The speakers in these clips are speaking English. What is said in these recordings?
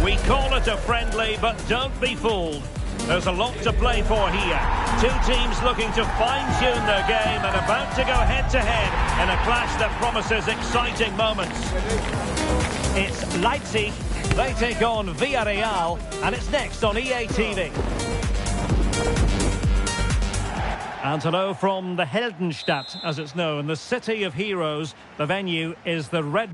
We call it a friendly, but don't be fooled. There's a lot to play for here. Two teams looking to fine-tune their game and about to go head-to-head in a clash that promises exciting moments. It's Leipzig. They take on Villarreal, and it's next on EA TV. And hello from the Heldenstadt, as it's known, the city of heroes. The venue is the Red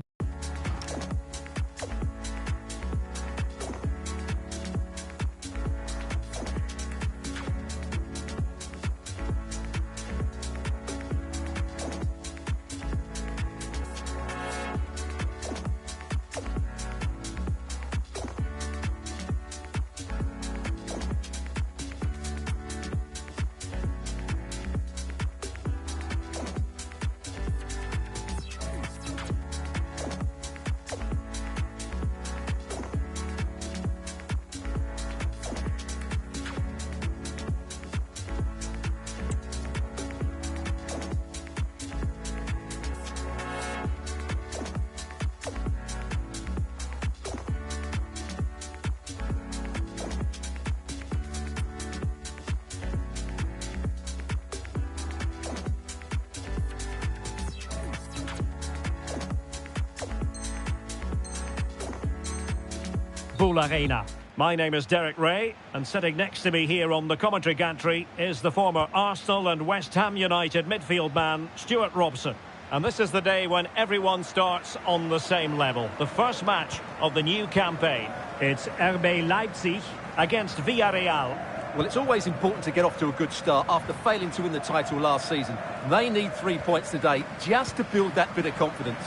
Bull Arena. My name is Derek Ray, and sitting next to me here on the commentary gantry is the former Arsenal and West Ham United midfield man, Stuart Robson. And this is the day when everyone starts on the same level. The first match of the new campaign. It's RB Leipzig against Villarreal. Well, it's always important to get off to a good start after failing to win the title last season. They need 3 points today just to build that bit of confidence.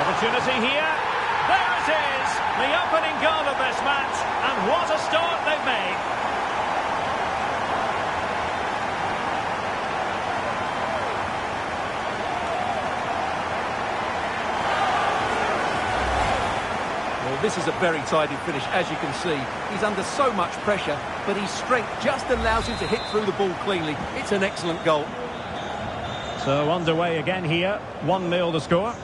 Opportunity here. There it is. The opening goal of this match. And what a start they've made. Well, this is a very tidy finish, as you can see. He's under so much pressure, but his strength just allows him to hit through the ball cleanly. It's an excellent goal. So underway again here. 1-0 the score.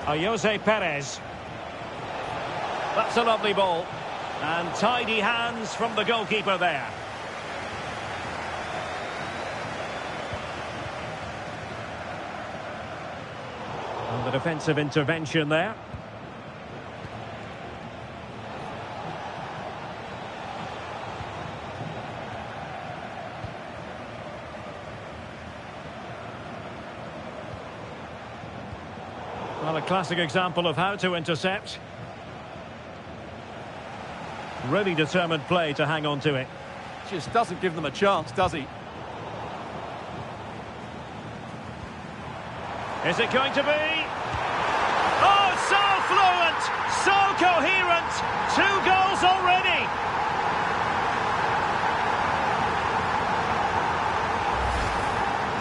Jose Perez. That's a lovely ball. And tidy hands from the goalkeeper there. And the defensive intervention there. Well, a classic example of how to intercept. Really determined play to hang on to it. Just doesn't give them a chance, does he? Is it going to be? Oh, so fluent, so coherent. 2 goals already.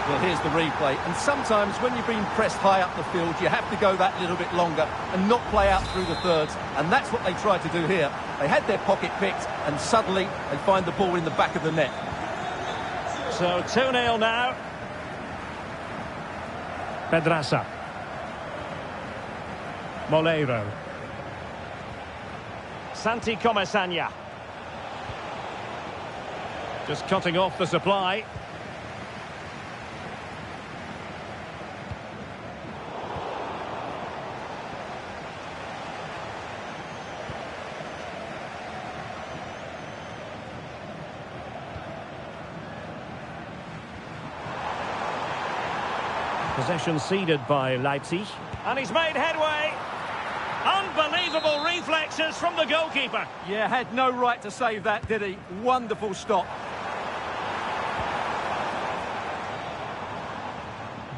Well, here's the replay. And sometimes when you're being pressed high up the field, you have to go that little bit longer and not play out through the thirds. And that's what they tried to do here. They had their pocket picked, and suddenly they find the ball in the back of the net. So 2-0 now. Pedraza. Moleiro. Santi Comesaña. Just cutting off the supply. Possession ceded by Leipzig. And he's made headway. Unbelievable reflexes from the goalkeeper. Yeah, had no right to save that, did he? Wonderful stop.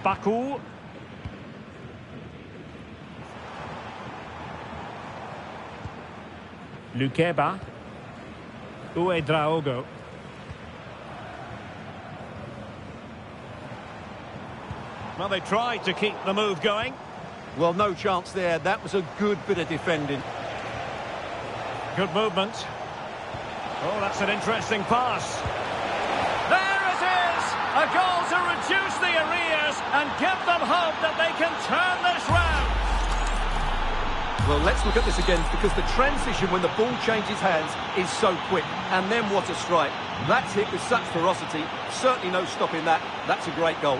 Baku. Lukeba. Uedraogo. Well, they tried to keep the move going. Well, no chance there. That was a good bit of defending. Good movement. Oh, that's an interesting pass. There it is! A goal to reduce the arrears and give them hope that they can turn this round. Well, let's look at this again, because the transition when the ball changes hands is so quick. And then what a strike. That's hit with such ferocity. Certainly no stopping that. That's a great goal.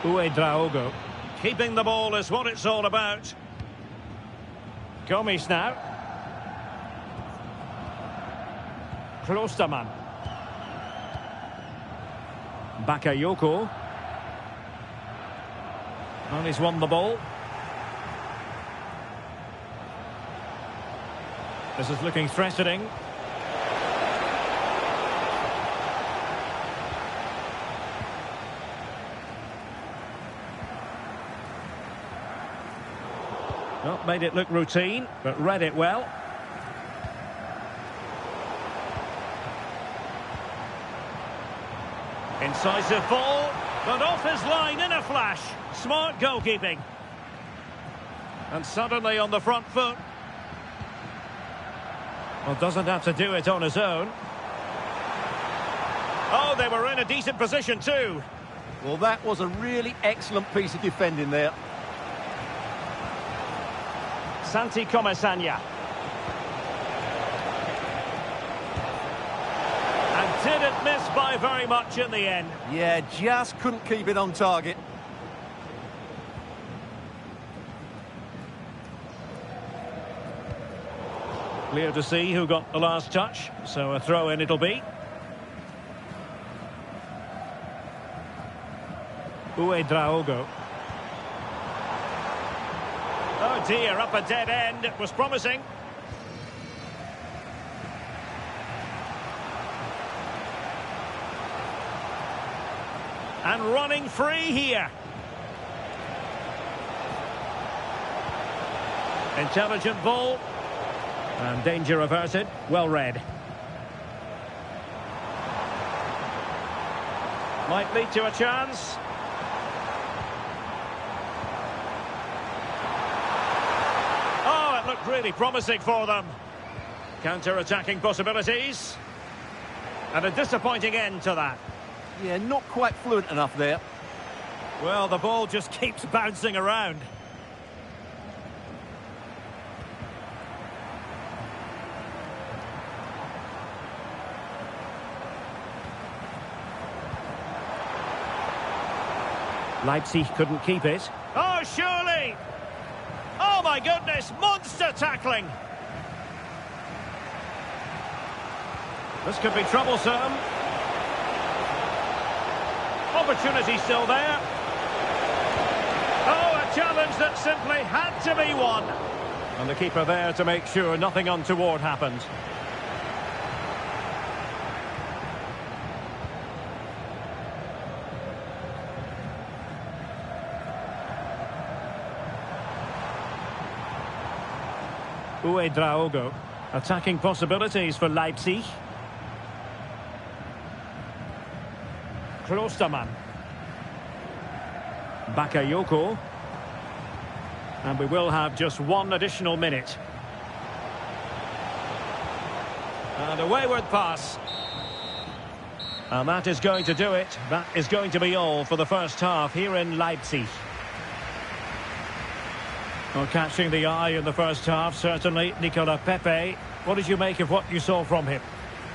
Draogo. Keeping the ball is what it's all about. Gomes now. Klostermann. Bakayoko. And he's won the ball. This is looking threatening. Well, made it look routine, but read it well. Incisive ball, but off his line in a flash. Smart goalkeeping. And suddenly on the front foot. Well, doesn't have to do it on his own. Oh, they were in a decent position too. Well, that was a really excellent piece of defending there. Santi Comesaña. And didn't miss by very much in the end. Yeah, just couldn't keep it on target. Clear to see who got the last touch, so a throw-in it'll be. Draogo. Oh dear, up a dead end. It was promising. And running free here. Intelligent ball. And danger averted. Well read. Might lead to a chance. Oh, it looked really promising for them. Counter-attacking possibilities. And a disappointing end to that. Yeah, not quite fluent enough there. Well, the ball just keeps bouncing around. Leipzig couldn't keep it. Oh, surely! Oh, my goodness! Monster tackling! This could be troublesome. Opportunity still there. Oh, a challenge that simply had to be won. And the keeper there to make sure nothing untoward happened. Draogo. Attacking possibilities for Leipzig. Klostermann. Bakayoko. And we will have just one additional minute. And a wayward pass. And that is going to do it. That is going to be all for the first half here in Leipzig. Well, catching the eye in the first half, certainly, Nicola Pepe. What did you make of what you saw from him?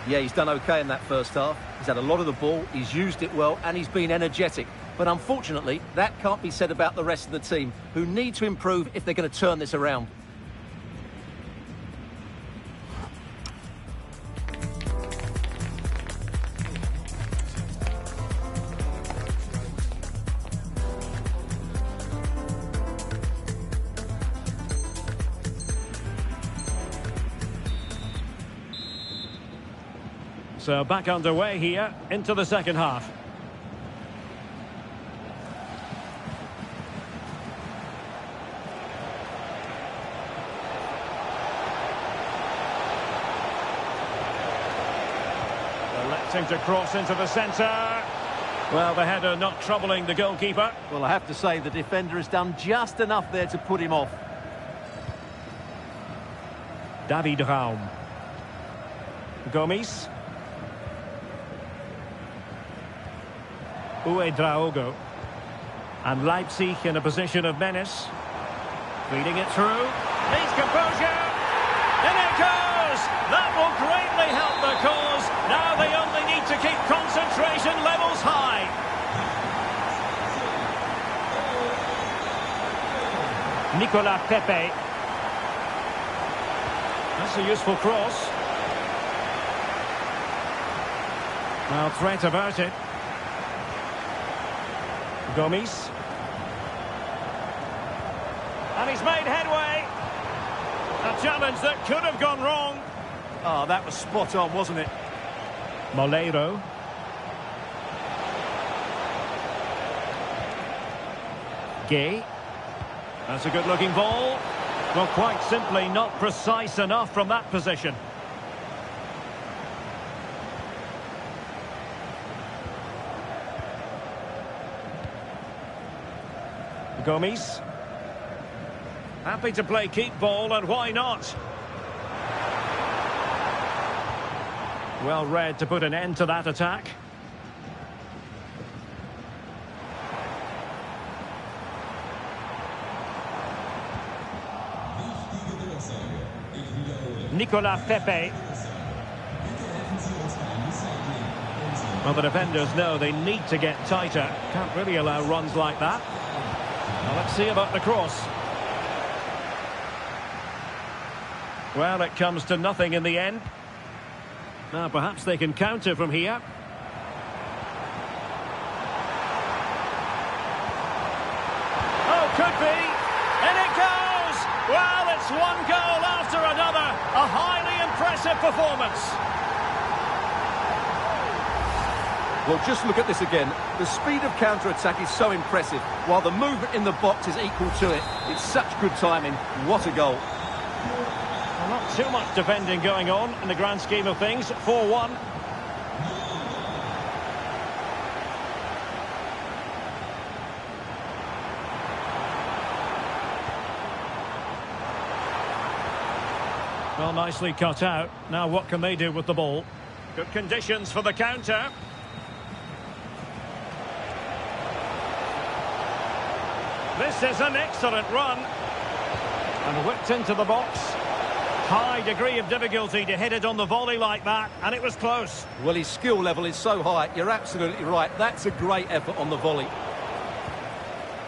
Yeah, he's done okay in that first half. He's had a lot of the ball, he's used it well, and he's been energetic. But unfortunately, that can't be said about the rest of the team, who need to improve if they're going to turn this around. So back underway here into the second half. Electing to cross into the centre. Well, the header not troubling the goalkeeper. Well, I have to say the defender has done just enough there to put him off. David Raum. Draogo. And Leipzig in a position of menace. Feeding it through. Needs composure. In it goes! That will greatly help the cause. Now they only need to keep concentration levels high. Nicolas Pepe. That's a useful cross. Well, threat averted. Gomes. And he's made headway. A challenge that could have gone wrong. Oh, that was spot on, wasn't it? Moleiro. Gay. That's a good-looking ball. Well, quite simply not precise enough from that position. Gomes. Happy to play keep ball, and why not? Well read to put an end to that attack. Nicolas Pepe. Well, the defenders know they need to get tighter. Can't really allow runs like that. Now let's see about the cross. Well, it comes to nothing in the end. Now perhaps they can counter from here. Oh, could be. And it goes! Well, it's one goal after another. A highly impressive performance. Well, just look at this again. The speed of counter-attack is so impressive, while the movement in the box is equal to it. It's such good timing. What a goal. Well, not too much defending going on in the grand scheme of things. 4-1. Well, nicely cut out. Now what can they do with the ball? Good conditions for the counter. This is an excellent run. And whipped into the box. High degree of difficulty to hit it on the volley like that, and it was close. Well, his skill level is so high. You're absolutely right. That's a great effort on the volley.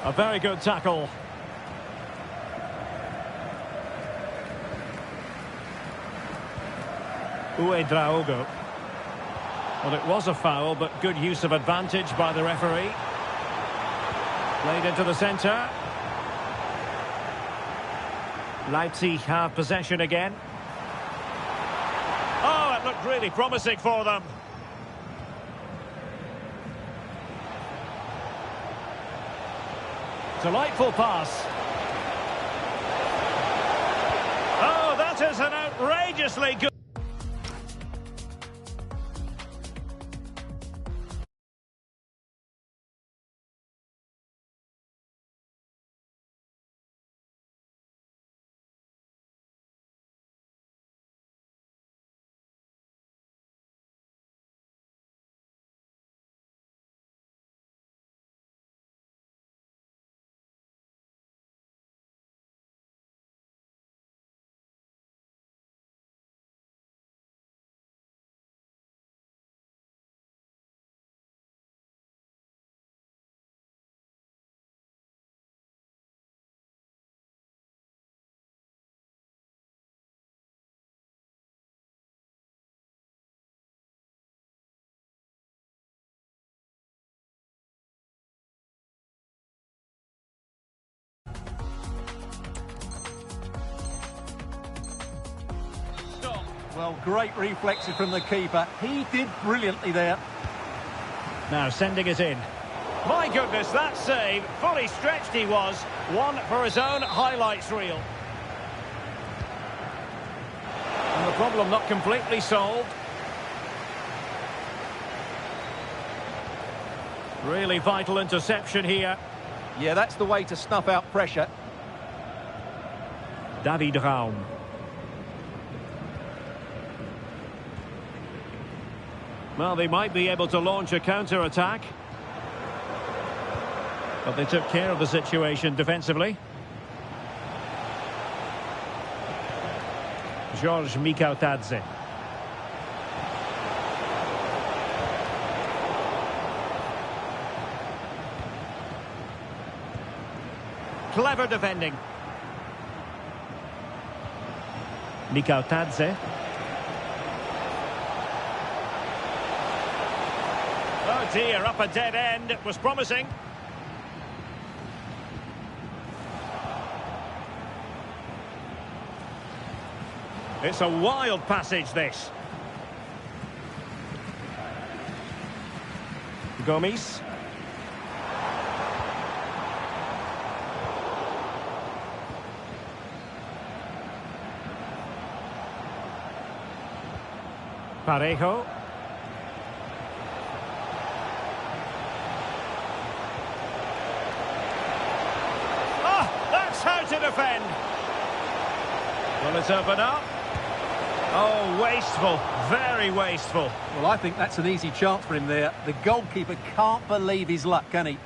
A very good tackle. Draogo. Well, it was a foul, but good use of advantage by the referee. Played into the centre. Leipzig have possession again. Oh, it looked really promising for them. Delightful pass. Oh, that is an outrageously good... Well, great reflexes from the keeper. He did brilliantly there. Now sending it in. My goodness, that save. Fully stretched he was. One for his own highlights reel. And the problem not completely solved. Really vital interception here. Yeah, that's the way to snuff out pressure. David Raum. Well, they might be able to launch a counter-attack. But they took care of the situation defensively. George Mikautadze. Clever defending. Mikautadze. Oh dear, up a dead end. It was promising. It's a wild passage, this. Gomes. Parejo. Oh, that's how to defend. Will it open up? Oh, wasteful. Very wasteful. Well, I think that's an easy chance for him there. The goalkeeper can't believe his luck, can he?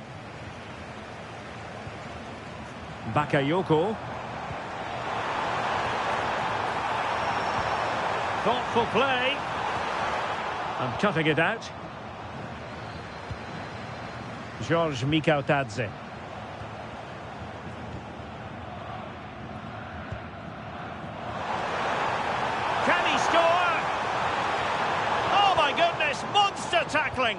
Bakayoko. Thoughtful play. And cutting it out. George Mikautadze. Can he score? Oh my goodness, monster tackling.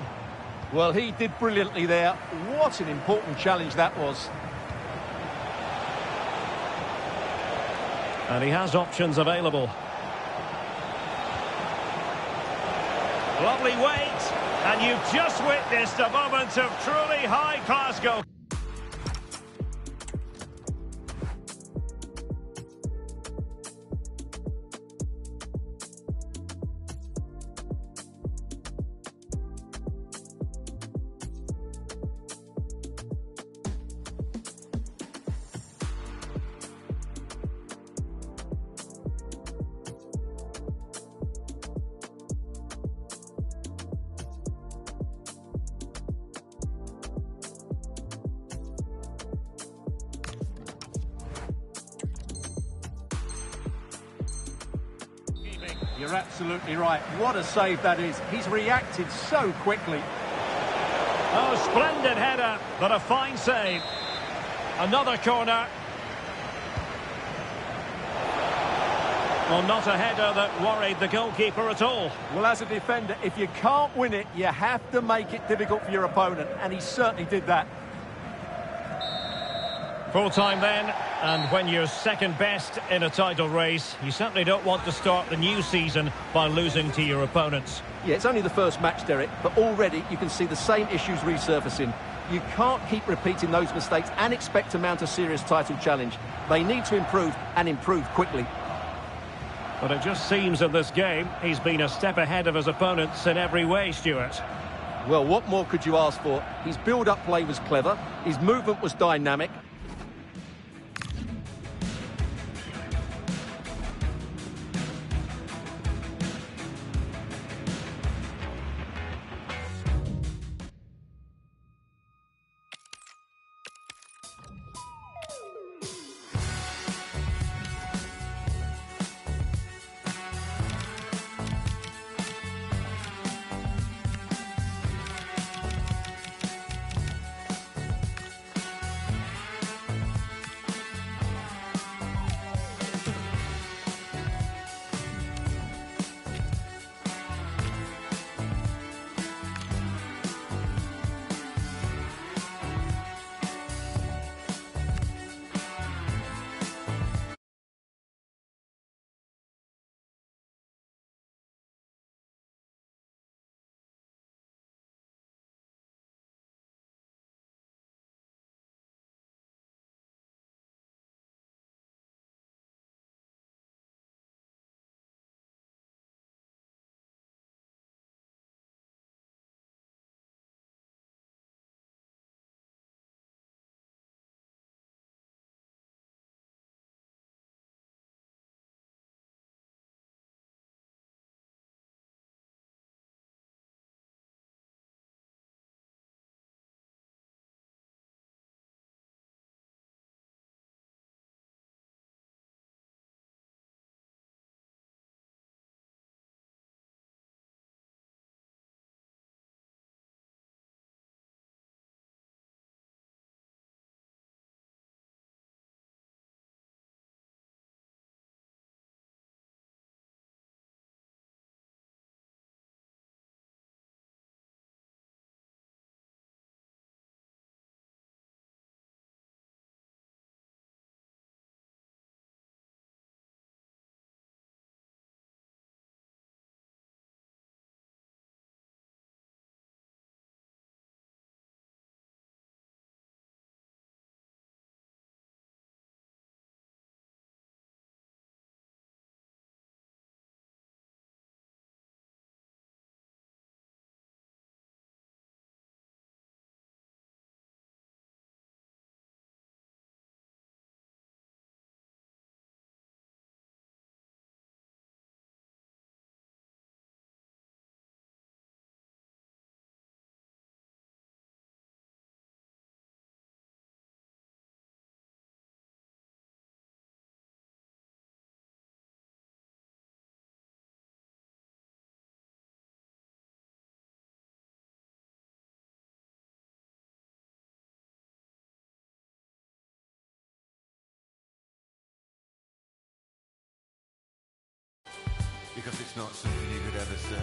Well, he did brilliantly there. What an important challenge that was. And he has options available. Lovely weight, and you've just witnessed a moment of truly high-class goal. You're absolutely right. What a save that is. He's reacted so quickly. Oh, splendid header, but a fine save. Another corner. Well, not a header that worried the goalkeeper at all. Well, as a defender, if you can't win it, you have to make it difficult for your opponent, and he certainly did that. Full time then, and when you're second best in a title race, you certainly don't want to start the new season by losing to your opponents. Yeah, it's only the first match, Derek, but already you can see the same issues resurfacing. You can't keep repeating those mistakes and expect to mount a serious title challenge. They need to improve, and improve quickly. But it just seems in this game, he's been a step ahead of his opponents in every way, Stuart. Well, what more could you ask for? His build-up play was clever, his movement was dynamic. because it's not something you could ever say.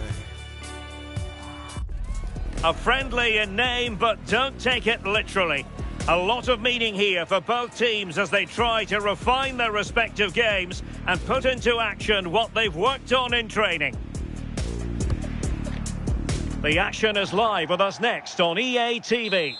A friendly in name, but don't take it literally. A lot of meaning here for both teams as they try to refine their respective games and put into action what they've worked on in training. The action is live with us next on EA TV.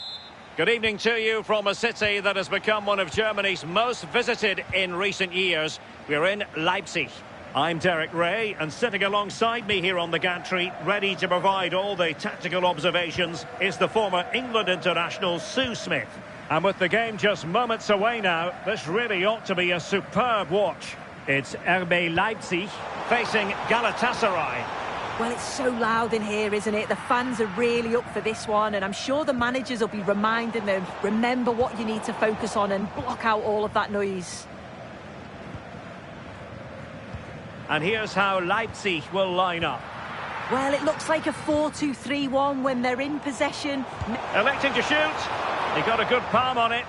Good evening to you from a city that has become one of Germany's most visited in recent years. We're in Leipzig. I'm Derek Ray, and sitting alongside me here on the gantry, ready to provide all the tactical observations, is the former England international Sue Smith. And with the game just moments away now, this really ought to be a superb watch. It's RB Leipzig facing Galatasaray. Well, it's so loud in here, isn't it? The fans are really up for this one, and I'm sure the managers will be reminding them, remember what you need to focus on and block out all of that noise. And here's how Leipzig will line up. Well, it looks like a 4-2-3-1 when they're in possession. Electing to shoot. He got a good palm on it.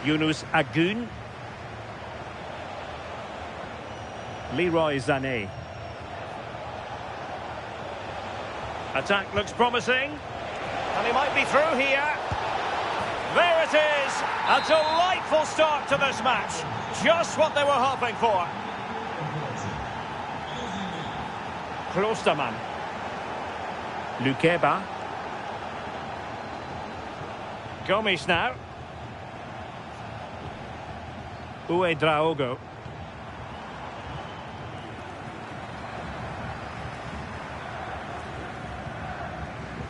Yunus Agun. Leroy Sané. Attack looks promising. And he might be through here. There it is. A delightful start to this match. Just what they were hoping for. Klostermann. Lukeba. Gomes now. Uedraogo.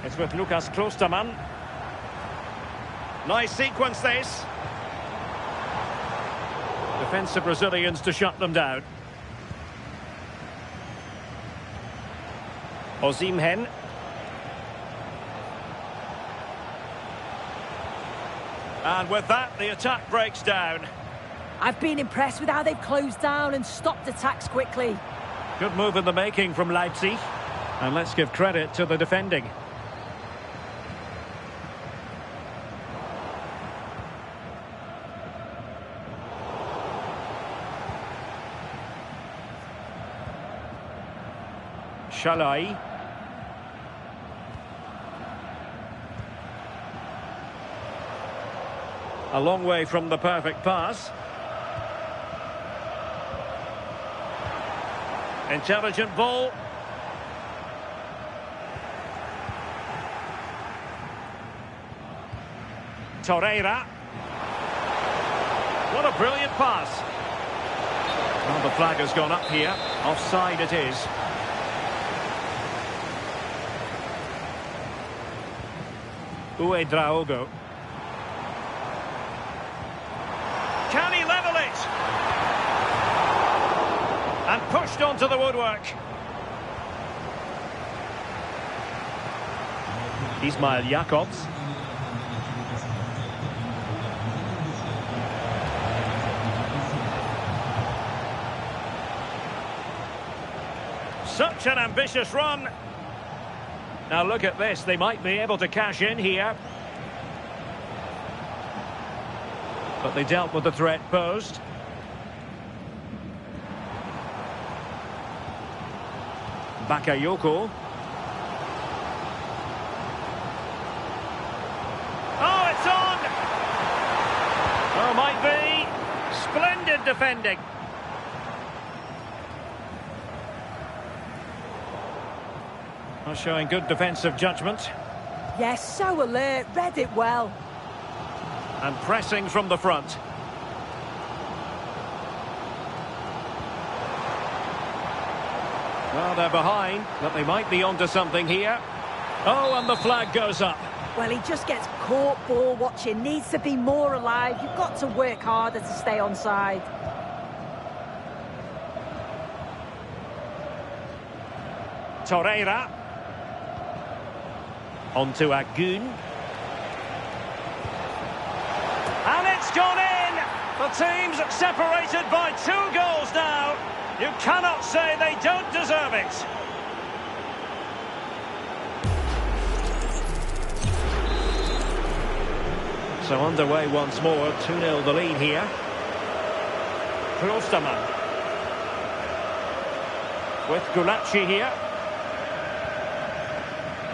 It's with Lucas Klostermann. Nice sequence this. Defensive Brazilians to shut them down. Osimhen. And with that, the attack breaks down. I've been impressed with how they've closed down and stopped attacks quickly. Good move in the making from Leipzig. And let's give credit to the defending. Shalai. A long way from the perfect pass. Intelligent ball. Torreira. What a brilliant pass. Well, the flag has gone up here. Offside it is. Uedraogo. Can he level it? And pushed onto the woodwork. Ismail Jakobs. Such an ambitious run. Now look at this, they might be able to cash in here. But they dealt with the threat posed. Bakayoko. Oh, it's on! Oh, might be. Splendid defending. Showing good defensive judgment. Yes, so alert, read it well. And pressing from the front. Well, they're behind, but they might be onto something here. Oh, and the flag goes up. Well, he just gets caught ball watching, needs to be more alive. You've got to work harder to stay onside. Torreira. On to Agun. And it's gone in! The team's separated by 2 goals now. You cannot say they don't deserve it. So underway once more, 2-0 the lead here. Klostermann. With Gulacsi here.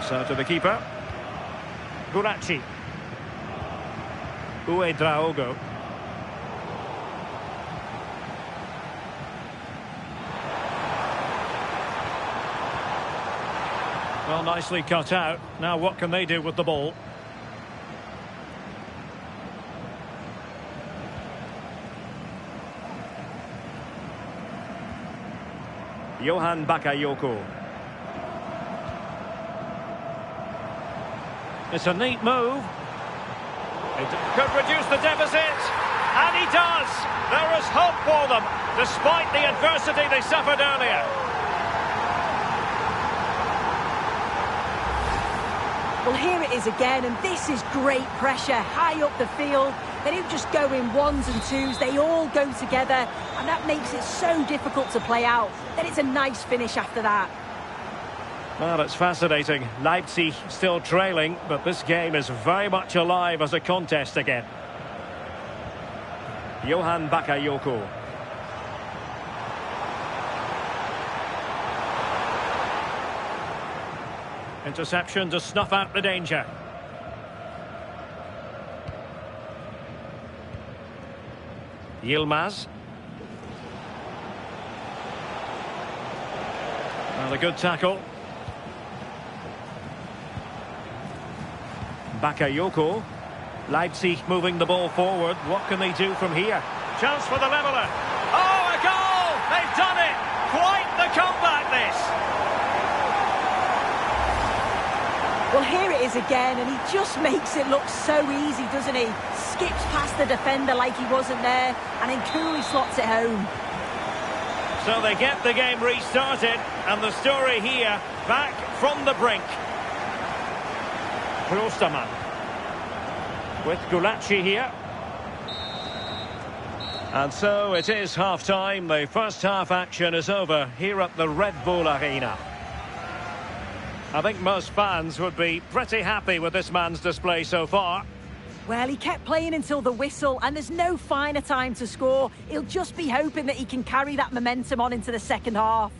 So to the keeper. Gulacsi. Uedraogo. Well, nicely cut out. Now what can they do with the ball? Johan Bakayoko. It's a neat move. It could reduce the deficit. And he does. There is hope for them, despite the adversity they suffered earlier. Well, here it is again, and this is great pressure, high up the field. They don't just go in ones and twos, they all go together, and that makes it so difficult to play out. Then it's a nice finish after that. Well, it's fascinating. Leipzig still trailing, but this game is very much alive as a contest again. Johan Bakayoko. Interception to snuff out the danger. Yilmaz. Well, a good tackle. Bakayoko. Leipzig moving the ball forward. What can they do from here? Chance for the leveller. Oh, a goal! They've done it! Quite the comeback, this! Well, here it is again, and he just makes it look so easy, doesn't he? Skips past the defender like he wasn't there, and then coolly slots it home. So they get the game restarted, and the story here, back from the brink. Klostermann. With Gulacsi here. And so it is half-time. The first half action is over here at the Red Bull Arena. I think most fans would be pretty happy with this man's display so far. Well, he kept playing until the whistle, and there's no finer time to score. He'll just be hoping that he can carry that momentum on into the second half.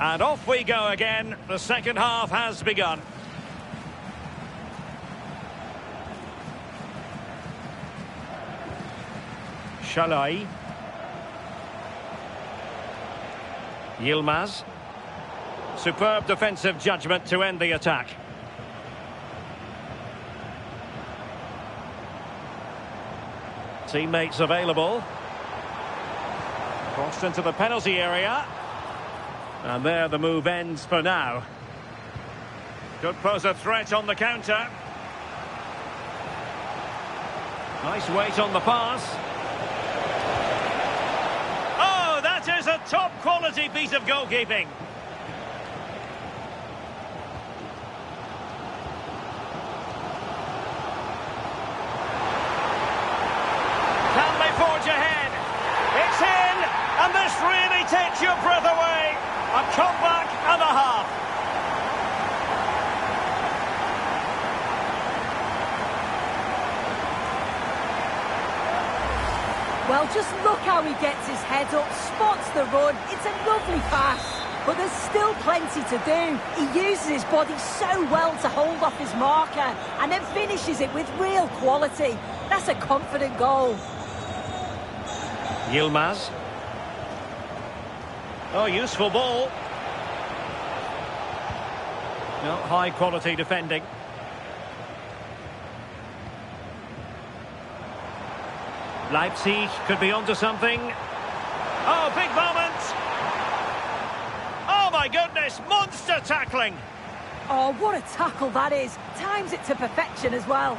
And off we go again. The second half has begun. Shalai. Yilmaz. Superb defensive judgment to end the attack. Teammates available. Crossed into the penalty area. And there the move ends for now. Could pose a threat on the counter. Nice weight on the pass. Oh, that is a top quality piece of goalkeeping. Can they forge ahead? It's in, and this really takes your breath away. A comeback and a half. Well, Well, just look how he gets his head up, spots the run. It's a lovely pass. But there's still plenty to do. He uses his body so well to hold off his marker and then finishes it with real quality. That's a confident goal. Yilmaz. Oh, useful ball. No, high quality defending. Leipzig could be onto something. Oh, big moment. Oh my goodness, monster tackling. Oh, what a tackle that is. Times it to perfection as well.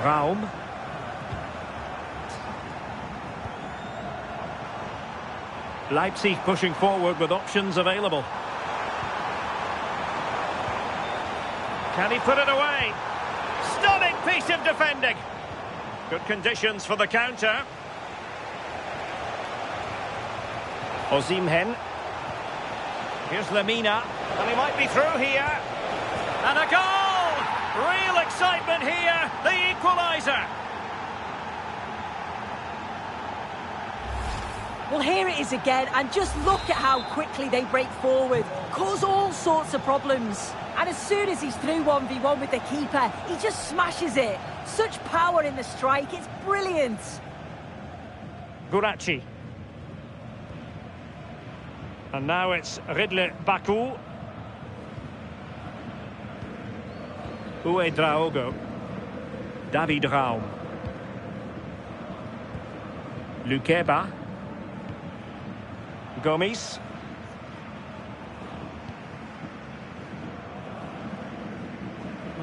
Raum. Leipzig pushing forward with options available. Can he put it away? Stunning piece of defending. Good conditions for the counter. Osimhen. Here's Lemina. And he might be through here. And a goal! Real excitement here. The equaliser. Well, here it is again, and just look at how quickly they break forward. Cause all sorts of problems. And as soon as he's through 1v1 with the keeper, he just smashes it. Such power in the strike, it's brilliant. Guracci. And now it's Ridle Baku. Uedraogo. David Raum. Lukeba. Gomes.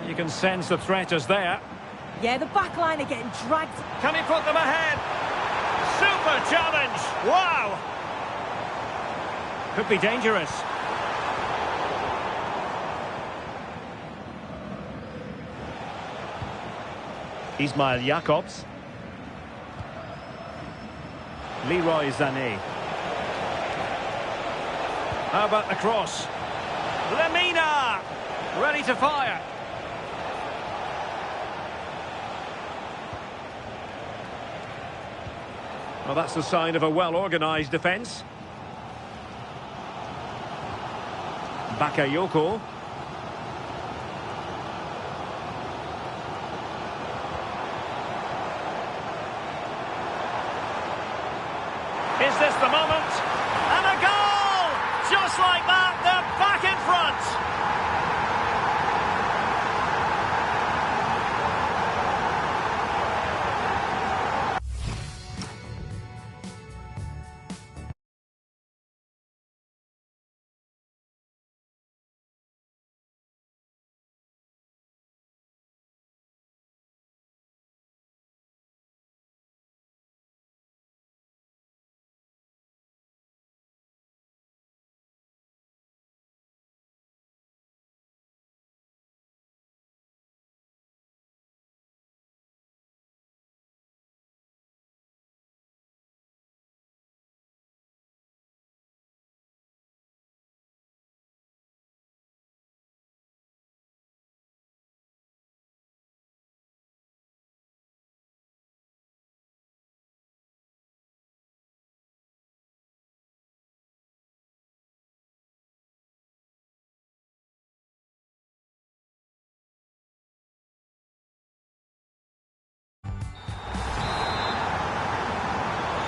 You can sense the threat is there. Yeah, the back line are getting dragged. Can he put them ahead? Super challenge! Wow! Could be dangerous. Ismail Jakobs. Leroy Sané. How about the cross? Lemina! Ready to fire. Well, that's the sign of a well-organised defence. Bakayoko. Is this the moment? And a goal! Just like that, they're back in front.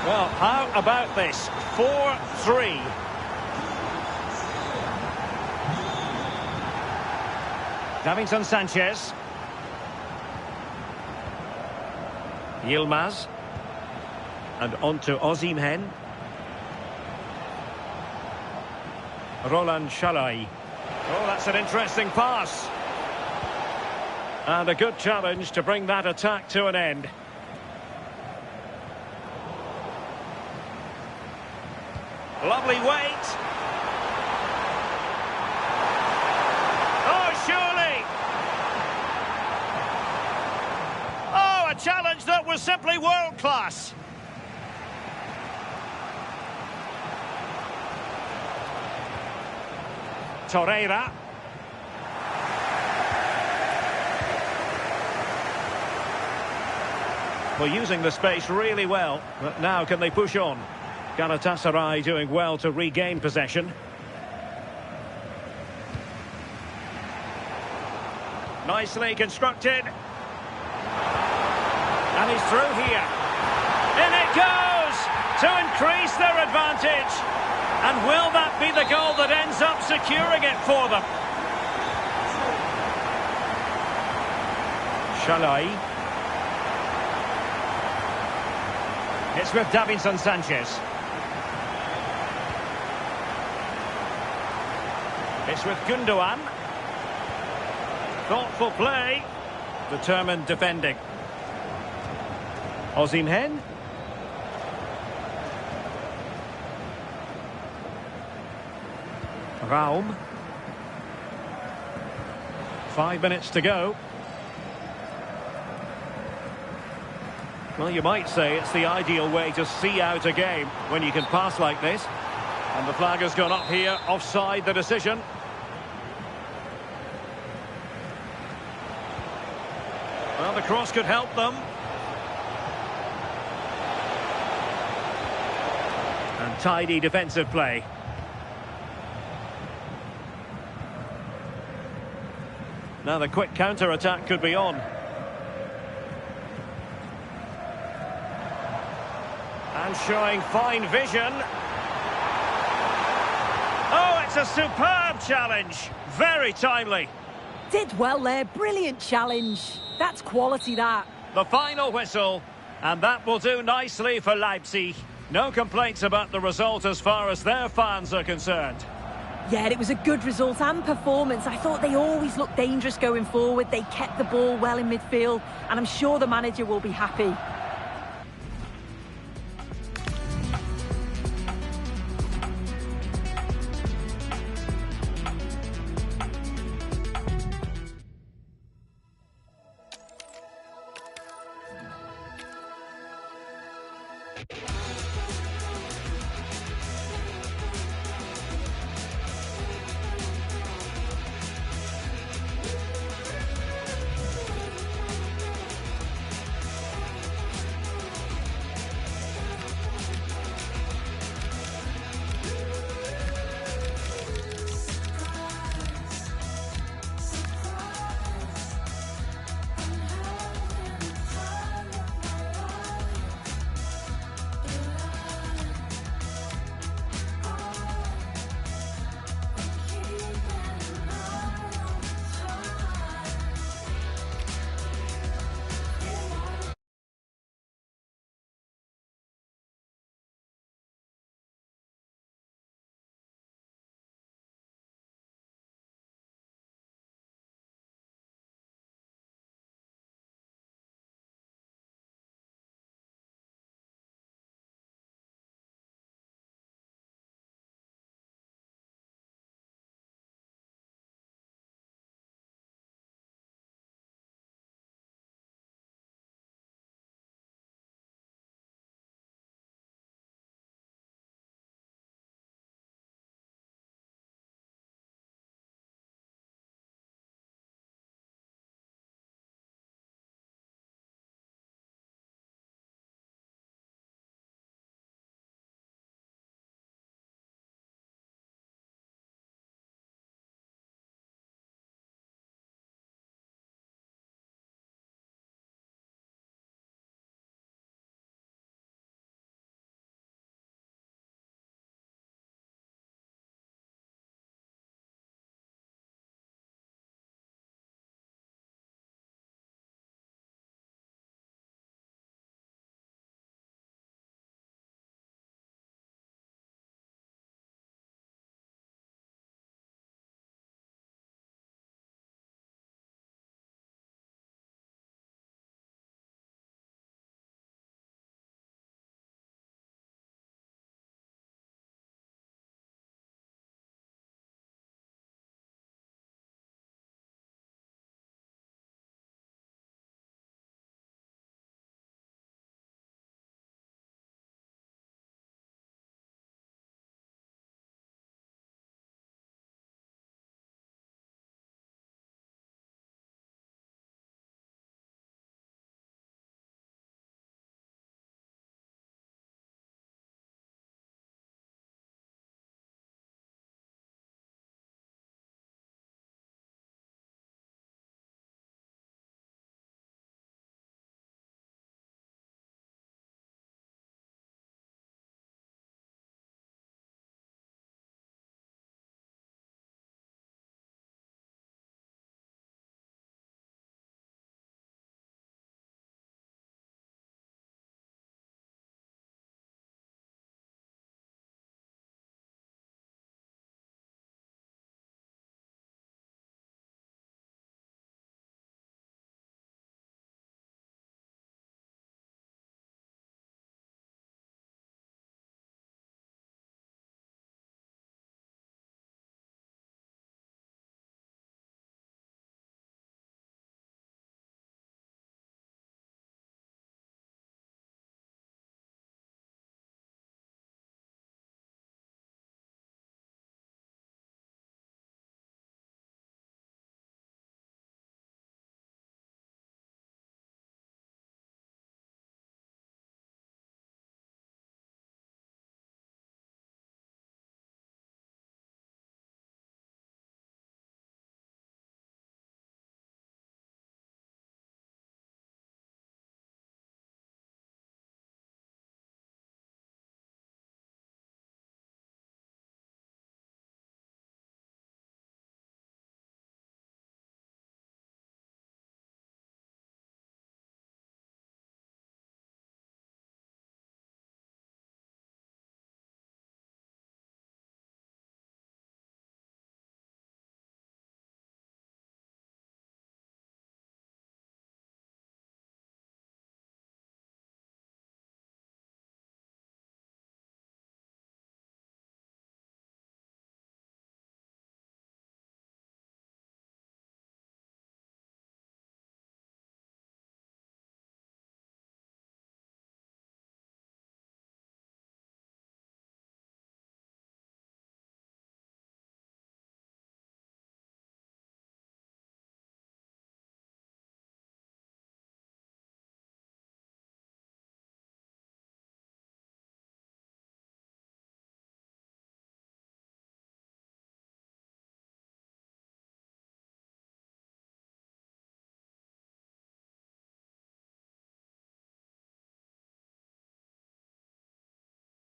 Well, how about this? 4-3. Davinson Sanchez. Yilmaz. And on to Osimhen. Roland Shalai. Oh, that's an interesting pass. And a good challenge to bring that attack to an end. Lovely weight. Oh, surely. Oh, a challenge that was simply world class. Torreira. Well, using the space really well, but now can they push on? Galatasaray doing well to regain possession. Nicely constructed. And he's through here. In it goes! To increase their advantage. And will that be the goal that ends up securing it for them? Shalai. It's with Davinson Sanchez. It's with Gundogan. Thoughtful play. Determined defending. Osimhen. Raum. 5 minutes to go. Well, you might say it's the ideal way to see out a game when you can pass like this. And the flag has gone up here, offside the decision. Well, the cross could help them. And tidy defensive play. Now the quick counter-attack could be on. And showing fine vision. Oh, it's a superb challenge. Very timely. Did well there. Brilliant challenge. That's quality, that. The final whistle. And that will do nicely for Leipzig. No complaints about the result as far as their fans are concerned. Yeah, it was a good result and performance. I thought they always looked dangerous going forward. They kept the ball well in midfield. And I'm sure the manager will be happy.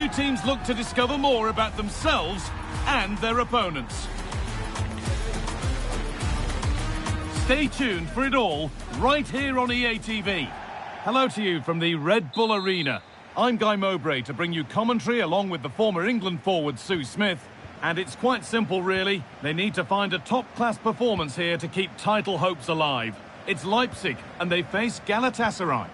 Two teams look to discover more about themselves and their opponents. Stay tuned for it all right here on EA TV. Hello to you from the Red Bull Arena. I'm Guy Mowbray to bring you commentary along with the former England forward Sue Smith. And it's quite simple really. They need to find a top-class performance here to keep title hopes alive. It's Leipzig and they face Galatasaray.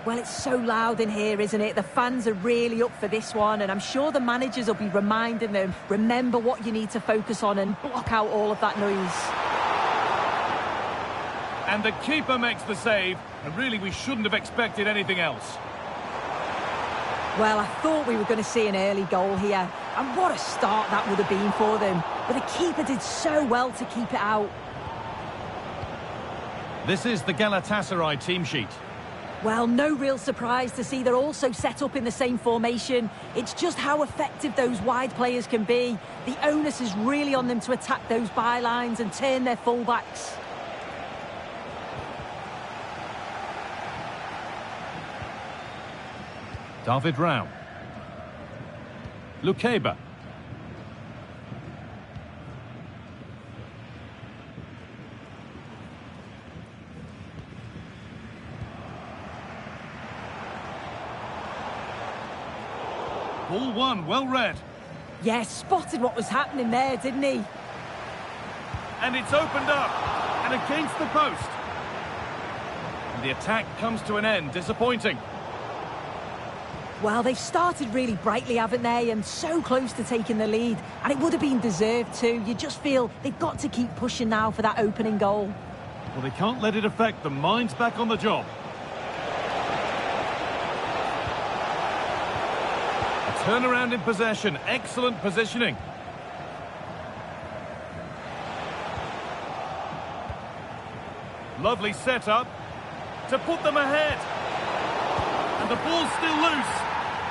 Well, it's so loud in here, isn't it? The fans are really up for this one, and I'm sure the managers will be reminding them, remember what you need to focus on and block out all of that noise. And the keeper makes the save, and really we shouldn't have expected anything else. Well, I thought we were going to see an early goal here, and what a start that would have been for them. But the keeper did so well to keep it out. This is the Galatasaray team sheet. Well, no real surprise to see they're also set up in the same formation. It's just how effective those wide players can be. The onus is really on them to attack those bylines and turn their fullbacks. David Rao. Lukeba. Ball one, well read. Yes, spotted what was happening there, didn't he? And it's opened up, and against the post. And the attack comes to an end, disappointing. Well, they've started really brightly, haven't they? And so close to taking the lead. And it would have been deserved too. You just feel they've got to keep pushing now for that opening goal. Well, they can't let it affect them. Mind's back on the job. Turnaround in possession, excellent positioning. Lovely setup to put them ahead. And the ball's still loose.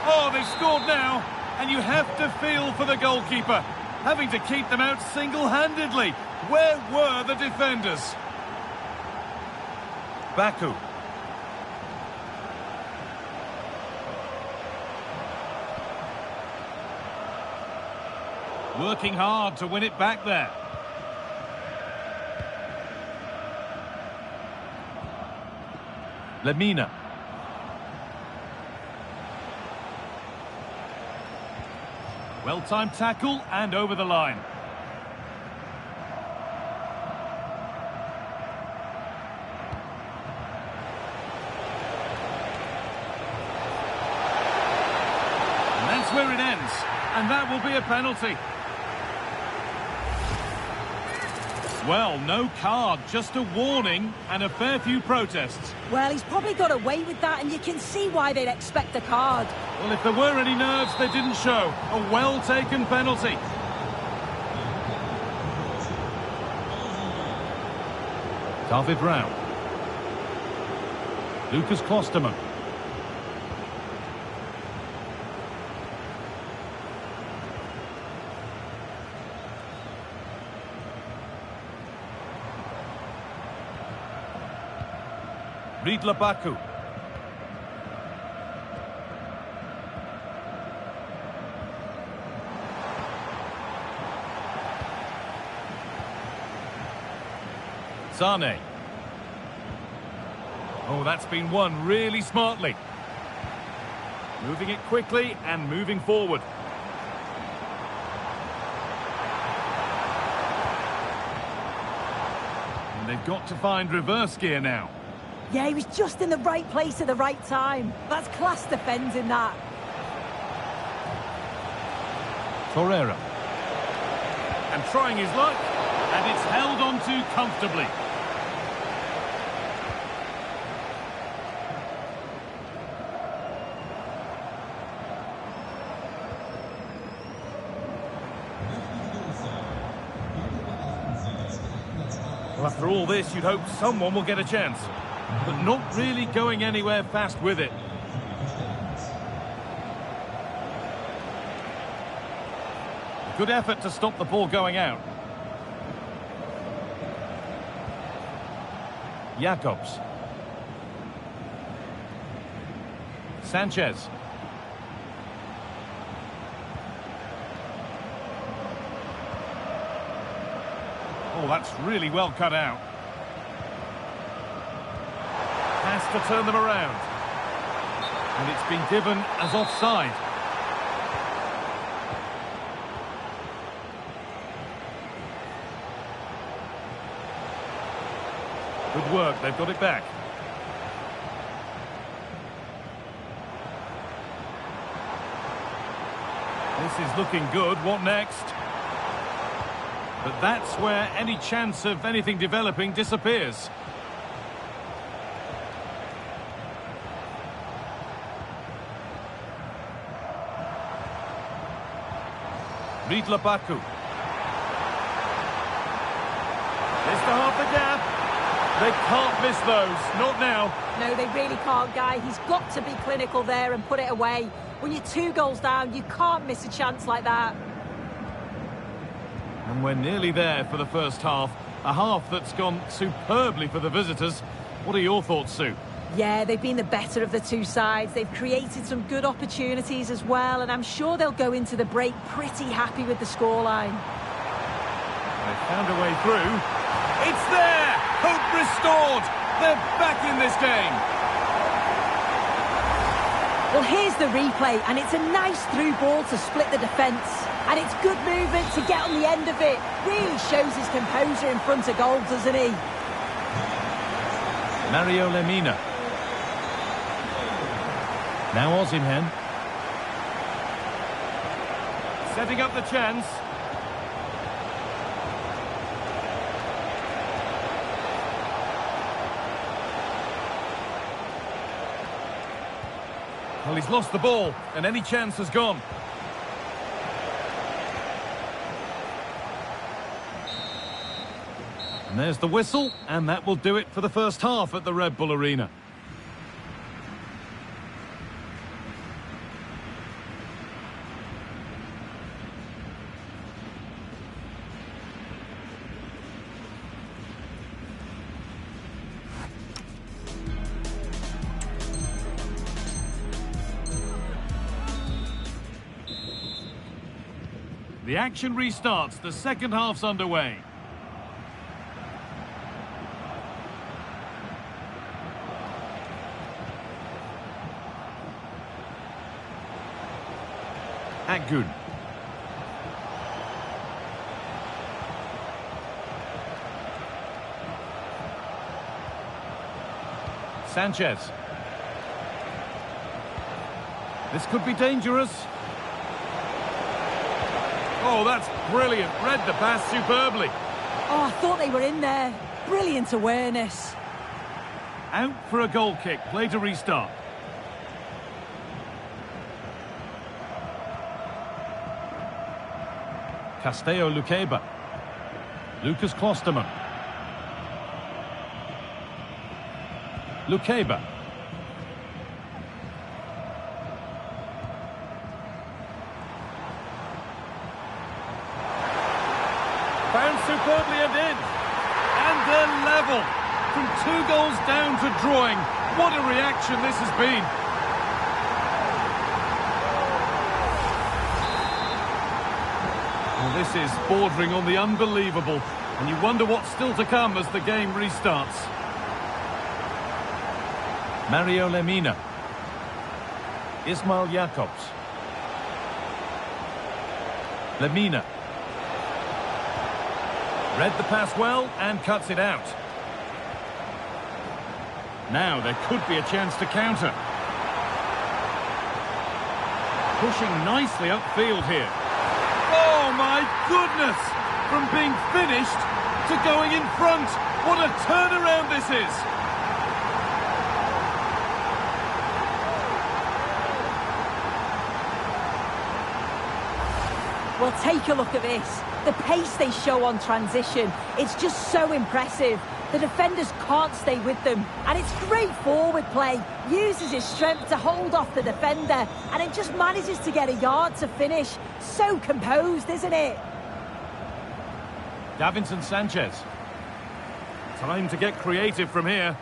Oh, they've scored now. And you have to feel for the goalkeeper, having to keep them out single-handedly. Where were the defenders? Baku. Working hard to win it back there. Lemina. Well-timed tackle and over the line. And that's where it ends. And that will be a penalty. Well, no card, just a warning and a fair few protests. Well, he's probably got away with that, and you can see why they'd expect a card. Well, if there were any nerves, they didn't show. A well-taken penalty. David Rao. Lucas Klosterman. Ridla Baku. Sane. Oh, that's been won really smartly. Moving it quickly and moving forward. And they've got to find reverse gear now. Yeah, he was just in the right place at the right time. That's class defending, that. Torreira. And trying his luck, and it's held on to comfortably. Well, after all this, you'd hope someone will get a chance. But not really going anywhere fast with it. Good effort to stop the ball going out. Jacobs. Oh, that's really well cut out. Has to turn them around. And it's been given as offside. Good work, they've got it back. This is looking good. What next? But that's where any chance of anything developing disappears. Ridla Baku. It's to half the gap. They can't miss those, not now. No, they really can't, Guy. He's got to be clinical there and put it away. When you're 2 goals down, you can't miss a chance like that. And we're nearly there for the first half. A half that's gone superbly for the visitors. What are your thoughts, Sue? Yeah, they've been the better of the 2 sides. They've created some good opportunities as well, and I'm sure they'll go into the break pretty happy with the scoreline. They found a way through. It's there! Hope restored! They're back in this game! Well, here's the replay, and it's a nice through ball to split the defence. And it's good movement to get on the end of it. Really shows his composure in front of goal, doesn't he? Mario Lemina. Now Osimhen. Setting up the chance. Well, he's lost the ball, and any chance has gone. And there's the whistle, and that will do it for the first half at the Red Bull Arena. The action restarts, the second half's underway. Akgün. Sanchez. This could be dangerous. Oh, that's brilliant. Read the pass superbly. Oh, I thought they were in there. Brilliant awareness. Out for a goal kick. Play to restart. Castello Luqueba. Lucas Klosterman. Luqueba. Found superbly and in. And they're level. From 2 goals down to drawing. What a reaction this has been. Well, this is bordering on the unbelievable. And you wonder what's still to come as the game restarts. Mario Lemina. Ismail Jakobs. Lemina. Read the pass well and cuts it out. Now there could be a chance to counter. Pushing nicely upfield here. Oh my goodness! From being finished to going in front. What a turnaround this is! Well, take a look at this. The pace they show on transition, it's just so impressive. The defenders can't stay with them. And it's great forward play. Uses his strength to hold off the defender. And it just manages to get a yard to finish. So composed, isn't it? Davinson Sanchez. Time to get creative from here.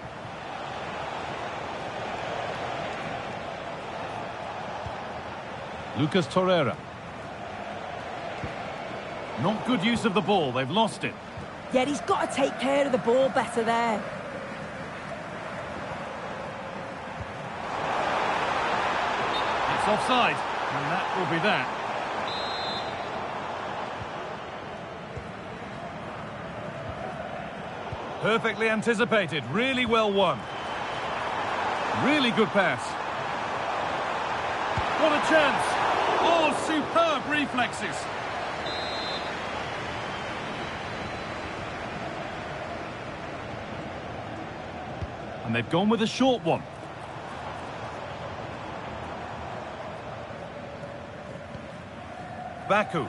Lucas Torreira. Not good use of the ball, they've lost it. Yeah, he's got to take care of the ball better there. It's offside, and that will be that. Perfectly anticipated, really well won. Really good pass. What a chance! Oh, superb reflexes. And they've gone with a short one. Baku.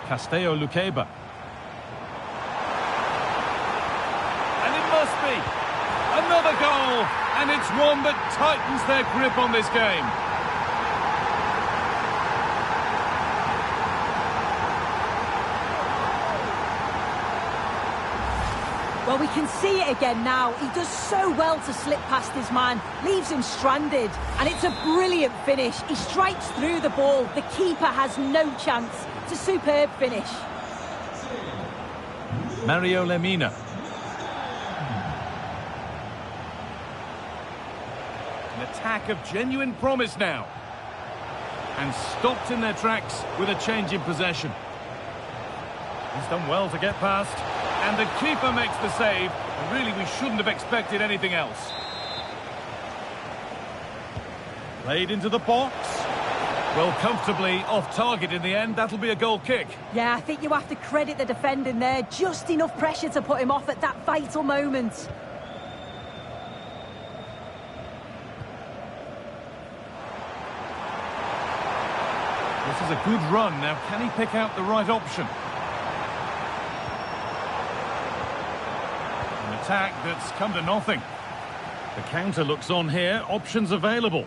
Castello Luqueba. And it must be. Another goal. And it's one that tightens their grip on this game. Well, we can see it again now. He does so well to slip past his man, leaves him stranded, and it's a brilliant finish. He strikes through the ball. The keeper has no chance. It's a superb finish. Mario Lemina. An attack of genuine promise now. And stopped in their tracks with a change in possession. He's done well to get past. And the keeper makes the save. And really, we shouldn't have expected anything else. Played into the box. Well, comfortably off target in the end. That'll be a goal kick. Yeah, I think you have to credit the defending there. Just enough pressure to put him off at that vital moment. This is a good run. Now, can he pick out the right option? An attack that's come to nothing. The counter looks on here. Options available.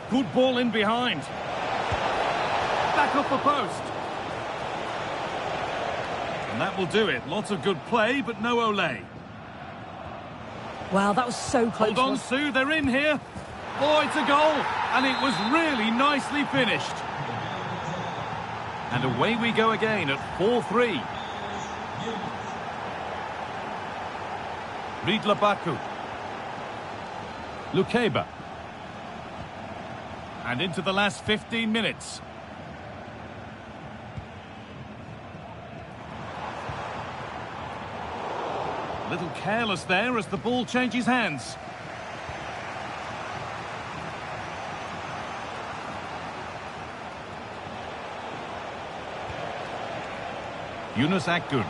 Good ball in behind. Back off the post. And that will do it. Lots of good play, but no Olé. Well, that was so close. Hold on, Sue, they're in here. Oh, it's a goal. And it was really nicely finished. And away we go again at 4-3. Ridla Baku. Luqueba. And into the last 15 minutes. A little careless there as the ball changes hands. Yunus Akgün.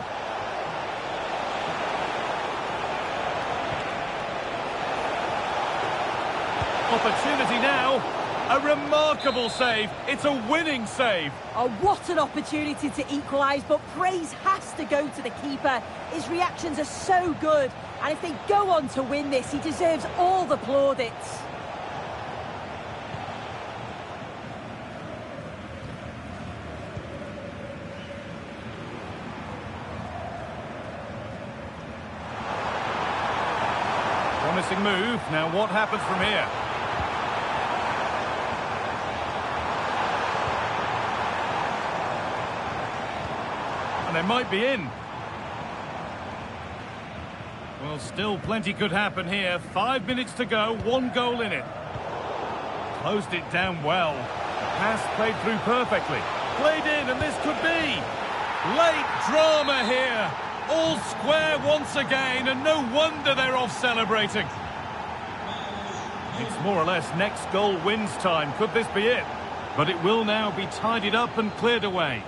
Opportunity now. A remarkable save. It's a winning save. Oh, what an opportunity to equalise, but praise has to go to the keeper. His reactions are so good, and if they go on to win this, he deserves all the plaudits. Promising move. Now what happens from here? And they might be in. Well, still plenty could happen here. 5 minutes to go, 1 goal in it. Closed it down well. Pass played through perfectly. Played in, and this could be. Late drama here. All square once again, and no wonder they're off celebrating. It's more or less next goal wins time. Could this be it? But it will now be tidied up and cleared away.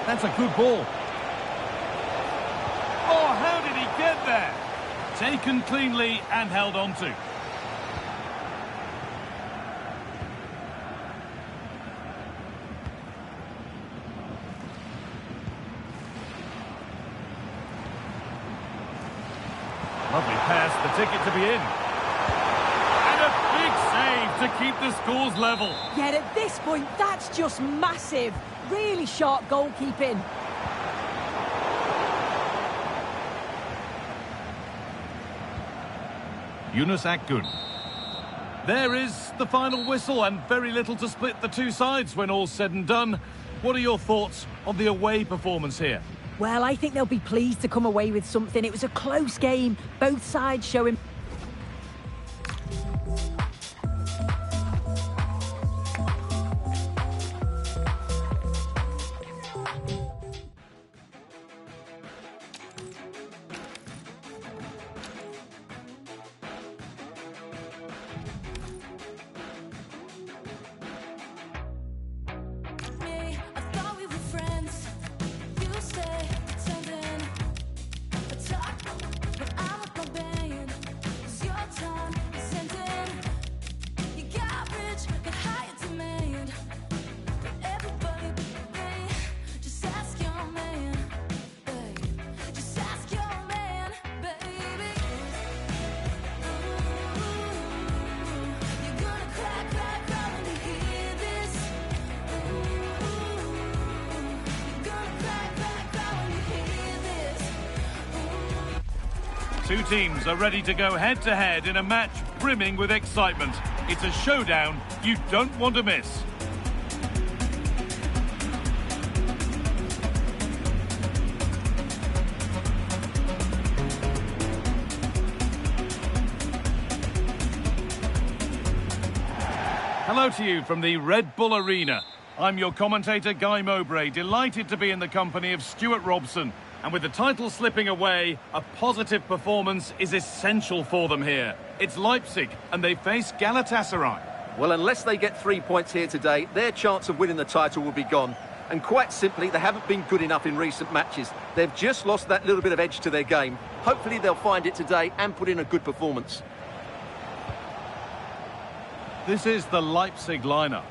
That's a good ball. Oh, how did he get there? Taken cleanly and held on to. Lovely pass, the ticket to be in. And a big save to keep the scores level. Yet at this point, that's just massive. Really sharp goalkeeping. Yunus Akgün. There is the final whistle, and very little to split the two sides when all's said and done. What are your thoughts on the away performance here? Well, I think they'll be pleased to come away with something. It was a close game, both sides showing... Two teams are ready to go head-to-head in a match brimming with excitement. It's a showdown you don't want to miss. Hello to you from the Red Bull Arena. I'm your commentator, Guy Mowbray, delighted to be in the company of Stuart Robson. And with the title slipping away, a positive performance is essential for them here. It's Leipzig, and they face Galatasaray. Well, unless they get 3 points here today, their chance of winning the title will be gone. And quite simply, they haven't been good enough in recent matches. They've just lost that little bit of edge to their game. Hopefully they'll find it today and put in a good performance. This is the Leipzig lineup.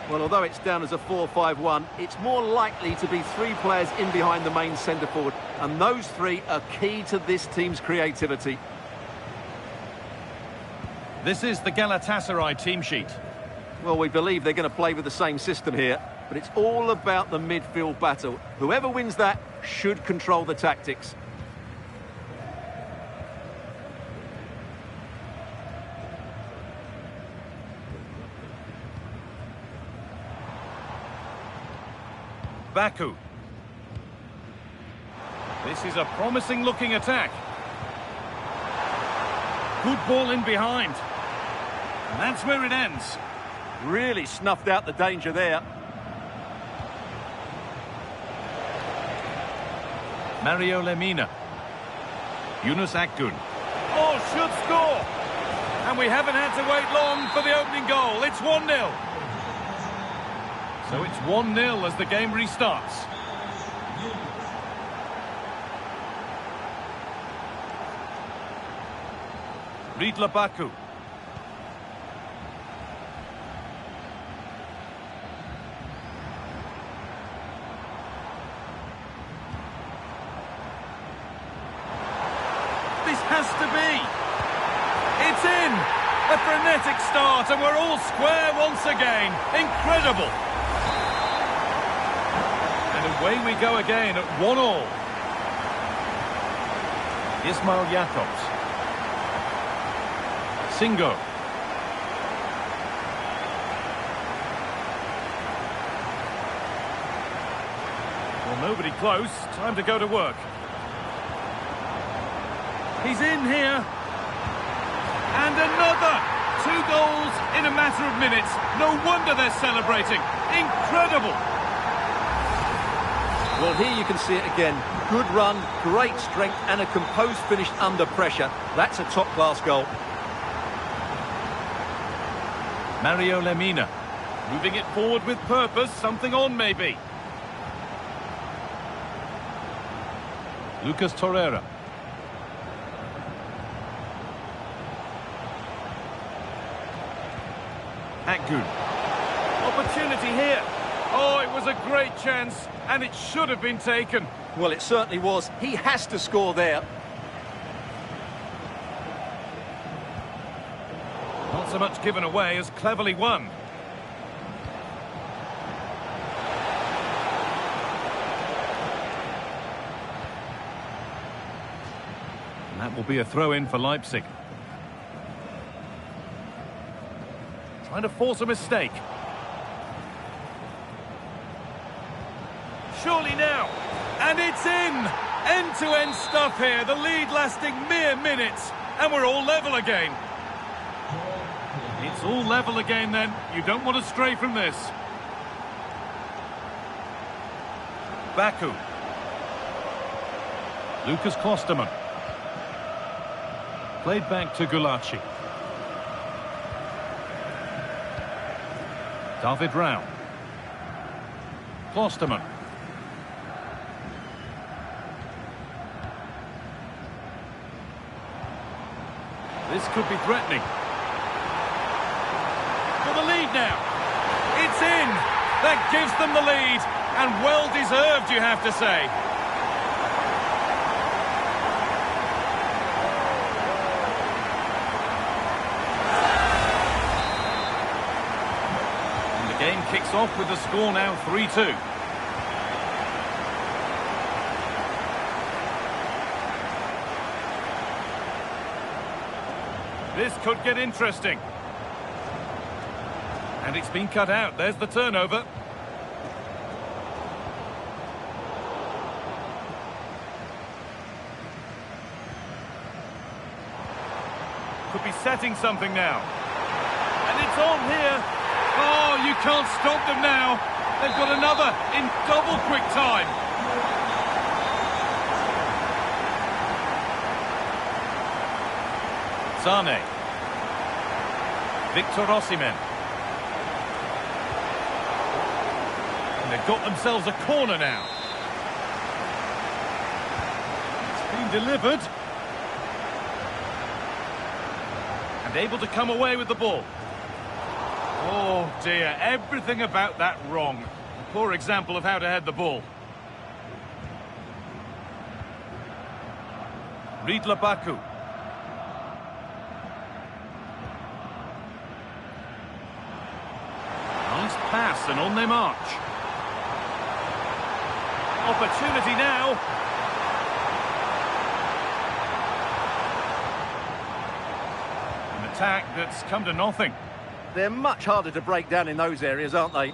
Well, although it's down as a 4-5-1, it's more likely to be three players in behind the main centre-forward. And those three are key to this team's creativity. This is the Galatasaray team sheet. Well, we believe they're going to play with the same system here, but it's all about the midfield battle. Whoever wins that should control the tactics. Baku. This is a promising looking attack. Good ball in behind. And that's where it ends. Really snuffed out the danger there. Mario Lemina. Yunus Akgün. Oh, should score! And we haven't had to wait long for the opening goal. It's 1-0. So it's 1-0 as the game restarts. Ridla Baku. This has to be. It's in. A frenetic start and we're all square once again. Incredible. Away we go again at 1-1. Ismail Jakobs. Singo. Well, nobody close. Time to go to work. He's in here. And another. 2 goals in a matter of minutes. No wonder they're celebrating. Incredible. Well, here you can see it again. Good run, great strength, and a composed finish under pressure. That's a top-class goal. Mario Lemina. Moving it forward with purpose. Something on, maybe. Lucas Torreira. Akgün. Opportunity here. Oh, it was a great chance, and it should have been taken. Well, it certainly was. He has to score there. Not so much given away as cleverly won. And that will be a throw-in for Leipzig. Trying to force a mistake. Surely now. And it's in! End-to-end stuff here. The lead lasting mere minutes. And we're all level again. It's all level again then. You don't want to stray from this. Baku. Lucas Klosterman. Played back to Gulaci. David Rao. Klosterman. This could be threatening. For the lead now. It's in. That gives them the lead. And well deserved, you have to say. And the game kicks off with the score now 3-2. This could get interesting. And it's been cut out. There's the turnover. Could be setting something now. And it's on here. Oh, you can't stop them now. They've got another in double quick time. Sane. Victor Osimhen. And they've got themselves a corner now. It's been delivered. And able to come away with the ball. Oh dear, everything about that wrong. A poor example of how to head the ball. Ridla Baku. Nice pass and on they march. Opportunity now. An attack that's come to nothing. They're much harder to break down in those areas, aren't they?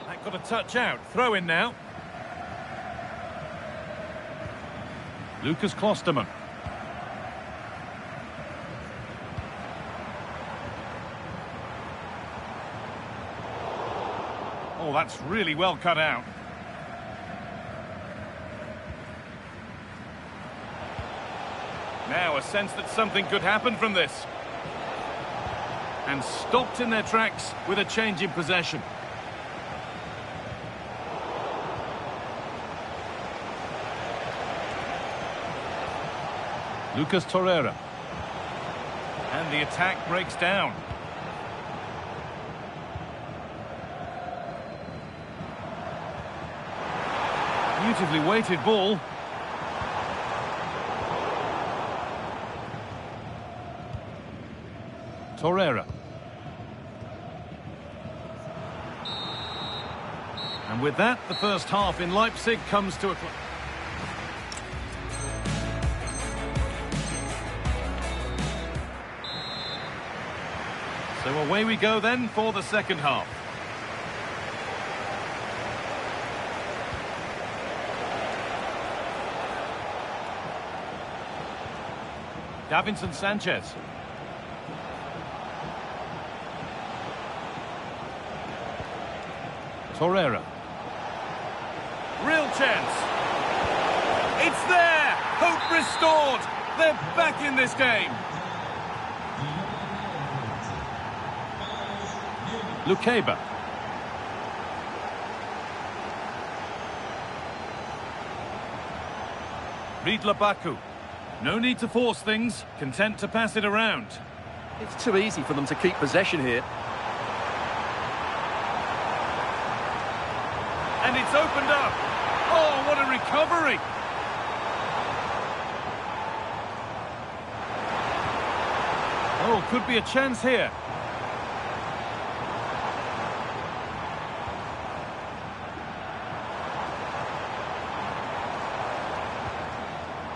That got a touch out. Throw in now. Lucas Klosterman. Oh, that's really well cut out. Now a sense that something could happen from this. And stopped in their tracks with a change in possession. Lucas Torreira. And the attack breaks down. Beautifully weighted ball. Torreira. And with that, the first half in Leipzig comes to a close. So away we go then for the second half. Davinson Sanchez. Torreira. Real chance. It's there! Hope restored! They're back in this game. Lukeba. Ridla Baku. No need to force things, content to pass it around. It's too easy for them to keep possession here. And it's opened up. Oh, what a recovery! Oh, could be a chance here.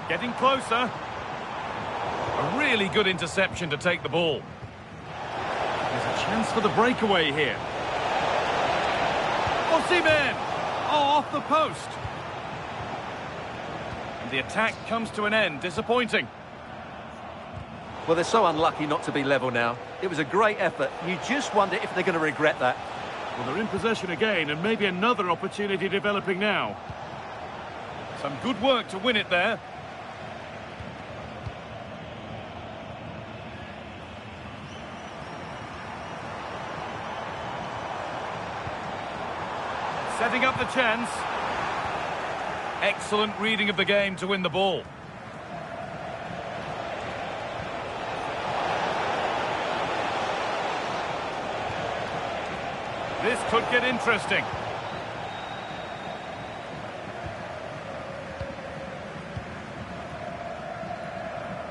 Getting closer. A really good interception to take the ball. There's a chance for the breakaway here. Osimhen! Oh, off the post. And the attack comes to an end. Disappointing. Well, they're so unlucky not to be level now. It was a great effort. You just wonder if they're going to regret that. Well, they're in possession again, and maybe another opportunity developing now. Some good work to win it there. Setting up the chance. Excellent reading of the game to win the ball. This could get interesting.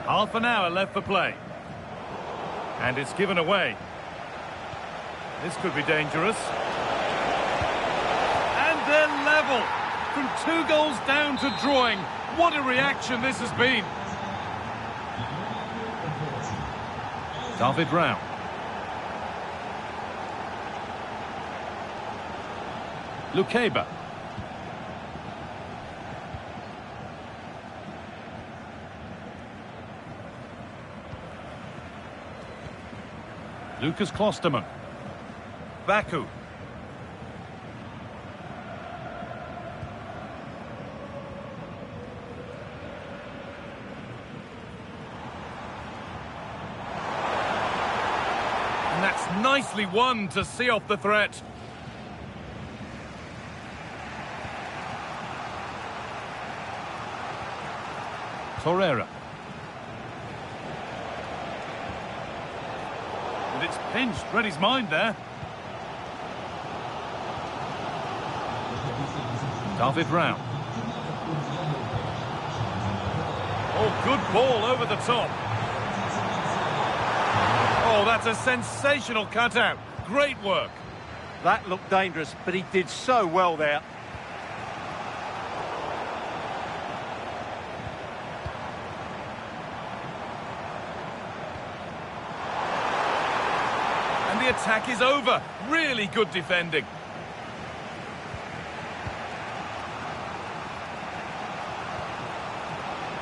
Half an hour left for play. And it's given away. This could be dangerous. And they're level. From 2 goals down to drawing. What a reaction this has been. David Rao. Lukeba. Lucas Klosterman. Baku. And that's nicely won to see off the threat. Torreira. And it's pinched, read his mind there. David Rao. Oh, good ball over the top. Oh, that's a sensational cutout. Great work. That looked dangerous, but he did so well there. The attack is over. Really good defending.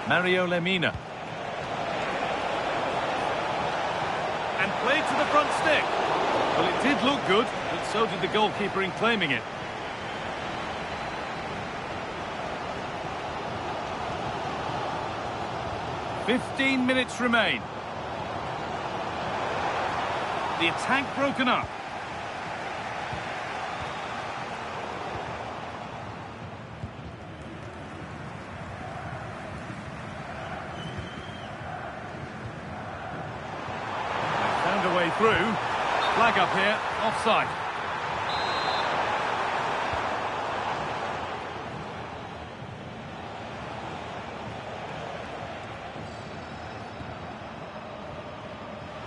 Mario Lemina. And played to the front stick. Well, it did look good, but so did the goalkeeper in claiming it. "15 minutes remain. The attack broken up. Found a way through. Flag up here, offside.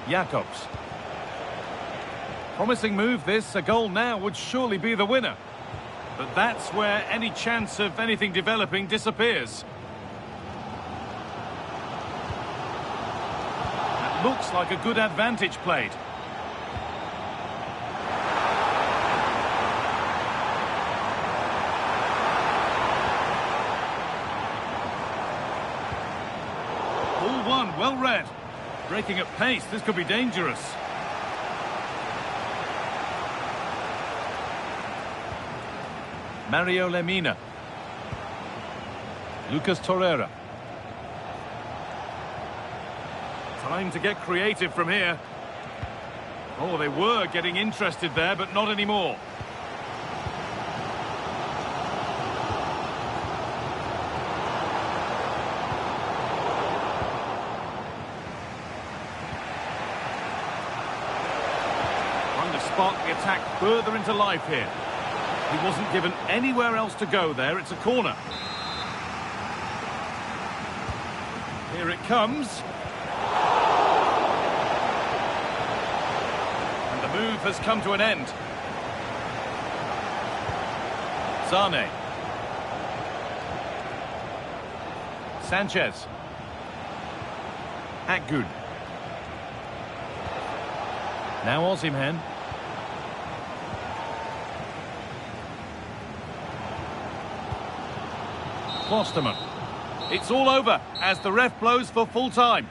Jacobs. Promising move this, a goal now would surely be the winner. But that's where any chance of anything developing disappears. That looks like a good advantage played. Ball one, well read. Breaking at pace, this could be dangerous. Mario Lemina. Lucas Torreira. Time to get creative from here. Oh, they were getting interested there, but not anymore. Trying to spark the attack further into life here. He wasn't given anywhere else to go there. It's a corner. Here it comes. And the move has come to an end. Sane. Sanchez. Akgün. Now Osimhen. Klosterman. It's all over as the ref blows for full time.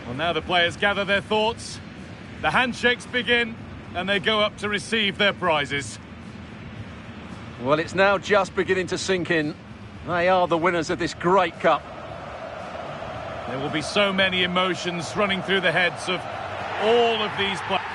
Well, now the players gather their thoughts. The handshakes begin and they go up to receive their prizes. Well, it's now just beginning to sink in. They are the winners of this great cup. There will be so many emotions running through the heads of all of these players.